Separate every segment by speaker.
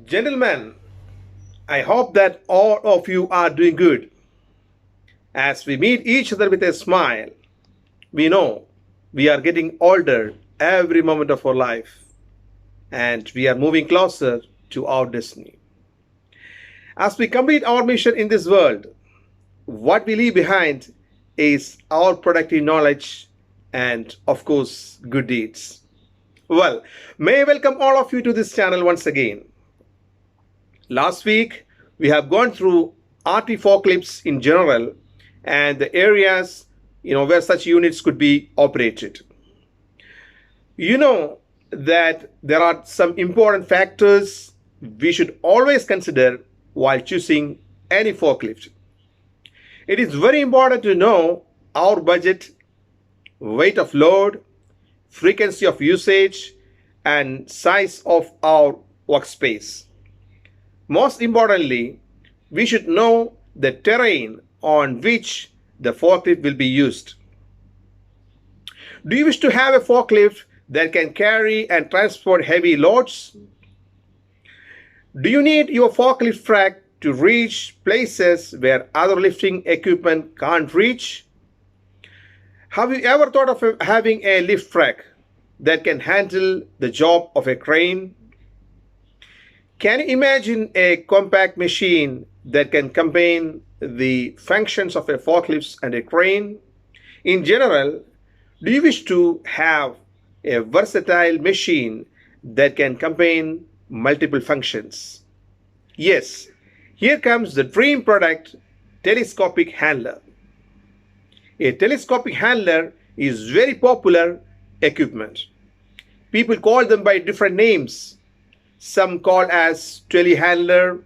Speaker 1: Gentlemen, I hope that all of you are doing good. As we meet each other with a smile, we know we are getting older every moment of our life and we are moving closer to our destiny. As we complete our mission in this world, what we leave behind is our productive knowledge and, of course, good deeds. Well, may I welcome all of you to this channel once again. Last week, we have gone through RT forklifts in general and the areas where such units could be operated. You know that there are some important factors we should always consider while choosing any forklift. It is very important to know our budget, weight of load, frequency of usage, and size of our workspace. Most importantly, we should know the terrain on which the forklift will be used. Do you wish to have a forklift that can carry and transport heavy loads? Do you need your forklift track to reach places where other lifting equipment can't reach? Have you ever thought of having a lift track that can handle the job of a crane? Can you imagine a compact machine that can combine the functions of a forklift and a crane? In general, do you wish to have a versatile machine that can combine multiple functions? Yes, here comes the dream product, telescopic handler. A telescopic handler is very popular equipment. People call them by different names. Some call as telehandler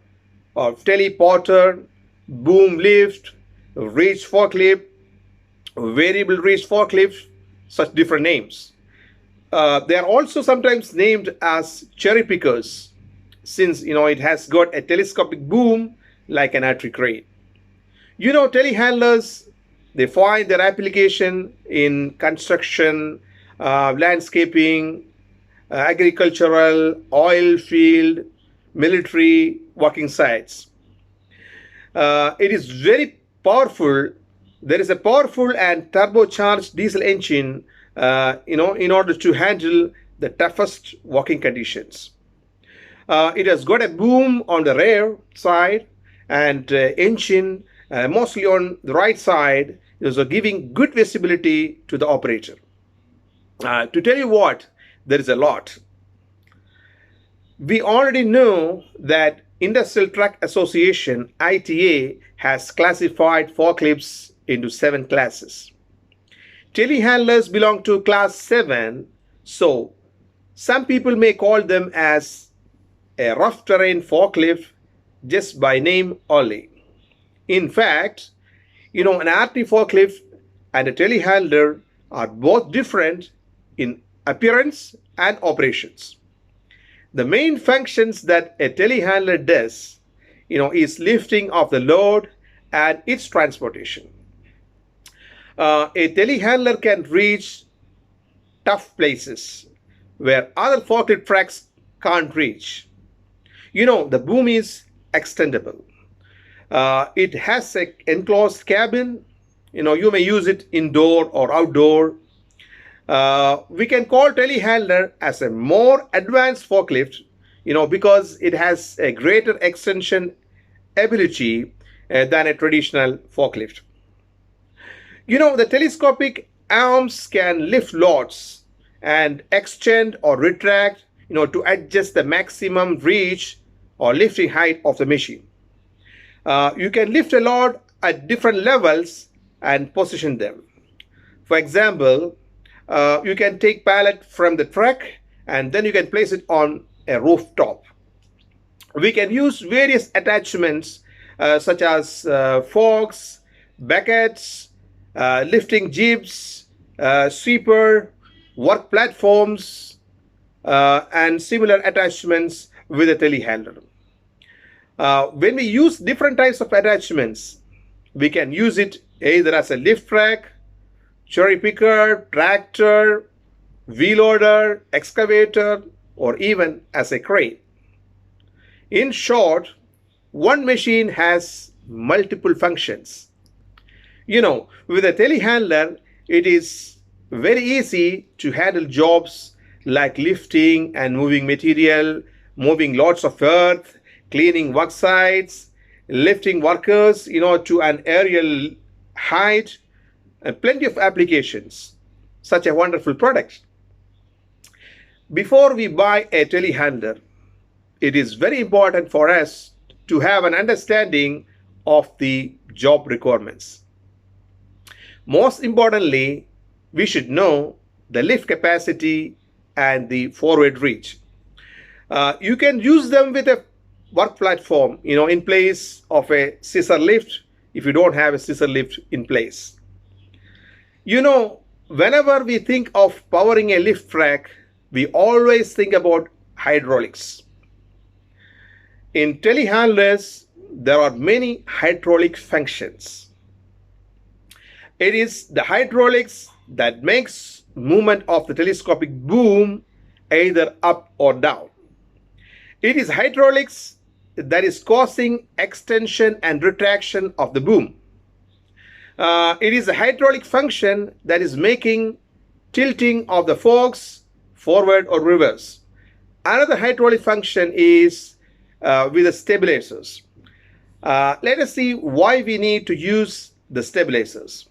Speaker 1: or teleporter, boom lift, reach forklift, variable reach forklift, such different names. They are also sometimes named as cherry pickers since it has got a telescopic boom like an artery crane. Telehandlers, they find their application in construction, landscaping, agricultural, oil field, military working sites. It is very powerful. There is a powerful and turbocharged diesel engine, in order to handle the toughest working conditions. It has got a boom on the rear side and engine mostly on the right side, is giving good visibility to the operator. To tell you what, there is a lot. We already know that Industrial Truck Association ITA has classified forklifts into 7 classes. Telehandlers belong to class 7, so some people may call them as a rough terrain forklift just by name only. In fact, an RT forklift and a telehandler are both different in appearance and operations. The main functions that a telehandler does, is lifting of the load and its transportation. A telehandler can reach tough places where other forklift tracks can't reach. The boom is extendable. It has an enclosed cabin. You may use it indoor or outdoor. We can call telehandler as a more advanced forklift, because it has a greater extension ability than a traditional forklift. The telescopic arms can lift loads and extend or retract, to adjust the maximum reach or lifting height of the machine. You can lift a load at different levels and position them. For example, you can take pallet from the truck and then you can place it on a rooftop. We can use various attachments such as forks, buckets, lifting jibs, sweeper, work platforms, and similar attachments with a telehandler. When we use different types of attachments, we can use it either as a lift track, cherry picker, tractor, wheel loader, excavator, or even as a crane. In short, one machine has multiple functions. With a telehandler, it is very easy to handle jobs like lifting and moving material, moving lots of earth, cleaning work sites, lifting workers, to an aerial height, and plenty of applications. Such a wonderful product. Before we buy a telehandler, it is very important for us to have an understanding of the job requirements. Most importantly, we should know the lift capacity and the forward reach. You can use them with a work platform, in place of a scissor lift if you don't have a scissor lift in place. Whenever we think of powering a lift track, we always think about hydraulics. In telehandlers, there are many hydraulic functions. It is the hydraulics that makes movement of the telescopic boom either up or down. It is hydraulics that is causing extension and retraction of the boom. It is a hydraulic function that is making tilting of the forks forward or reverse. Another hydraulic function is with the stabilizers. Let us see why we need to use the stabilizers.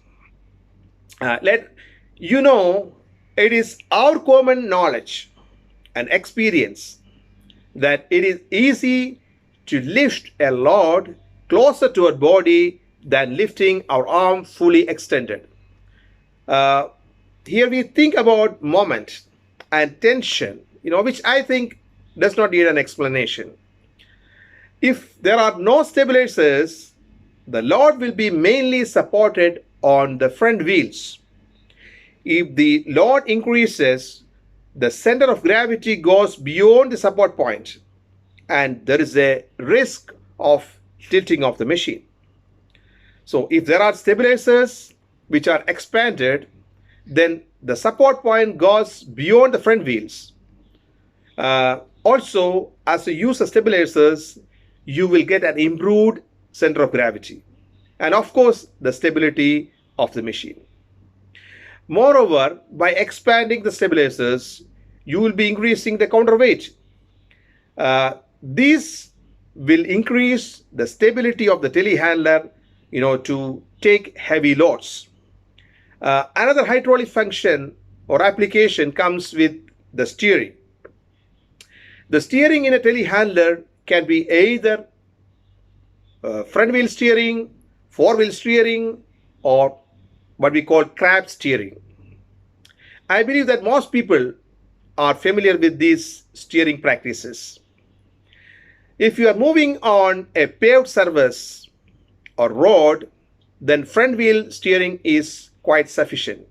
Speaker 1: It is our common knowledge and experience that it is easy to lift a load closer to our body than lifting our arm fully extended. Here we think about moment and tension, which I think does not need an explanation. If there are no stabilizers, the load will be mainly supported on the front wheels. If the load increases, the center of gravity goes beyond the support point, and there is a risk of tilting of the machine. So if there are stabilizers which are expanded, then the support point goes beyond the front wheels. Also, as you use the stabilizers, you will get an improved center of gravity and of course the stability of the machine. Moreover, by expanding the stabilizers, you will be increasing the counterweight. These will increase the stability of the telehandler, to take heavy loads. Another hydraulic function or application comes with the steering. The steering in a telehandler can be either front wheel steering, four wheel steering, or what we call crab steering. I believe that most people are familiar with these steering practices. If you are moving on a paved surface or road, then front wheel steering is quite sufficient.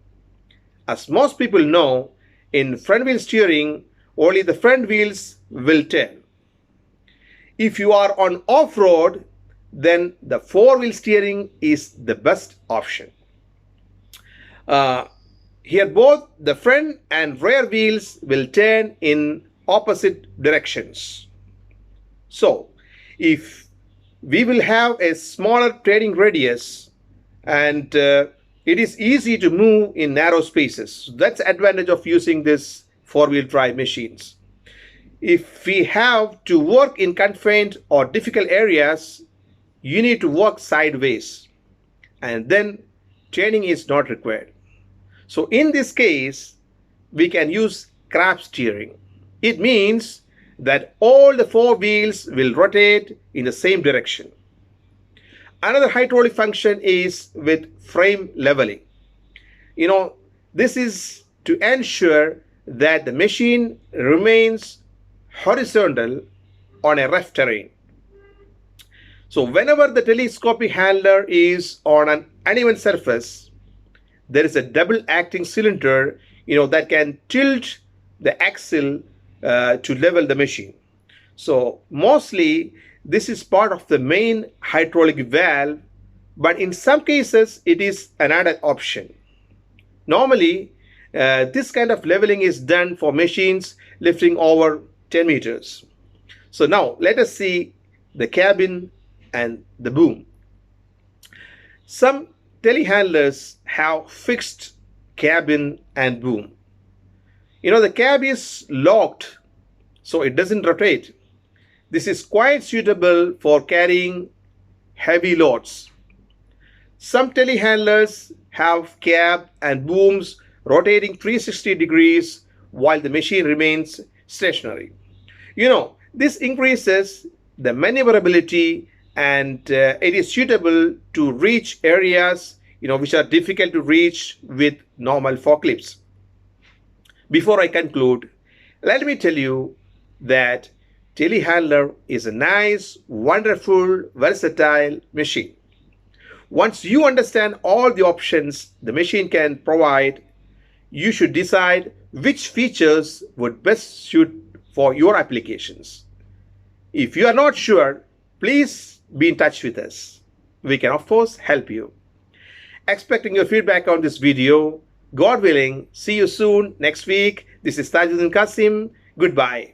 Speaker 1: As most people know, in front wheel steering, only the front wheels will turn. If you are on off-road, then the four-wheel steering is the best option. Here both the front and rear wheels will turn in opposite directions. So if we will have a smaller turning radius and it is easy to move in narrow spaces. That's the advantage of using this four-wheel drive machines. If we have to work in confined or difficult areas, you need to work sideways and then turning is not required. So in this case, we can use crab steering. It means that all the four wheels will rotate in the same direction. Another hydraulic function is with frame leveling. This is to ensure that the machine remains horizontal on a rough terrain. So whenever the telescopic handler is on an uneven surface, there is a double acting cylinder that can tilt the axle to level the machine. So mostly this is part of the main hydraulic valve, but in some cases it is an added option. Normally this kind of leveling is done for machines lifting over 10 meters. So now let us see the cabin and the boom. Some telehandlers have fixed cabin and boom. The cab is locked so it doesn't rotate. This is quite suitable for carrying heavy loads. Some telehandlers have cab and booms rotating 360 degrees while the machine remains stationary. This increases the maneuverability, and it is suitable to reach areas which are difficult to reach with normal forklifts. Before I conclude, let me tell you that telehandler is a nice, wonderful, versatile machine. Once you understand all the options the machine can provide, you should decide which features would best suit for your applications. If you are not sure, please be in touch with us. We can, of course, help you. Expecting your feedback on this video. God willing, see you soon next week. This is Tajuddin Qasim. Goodbye.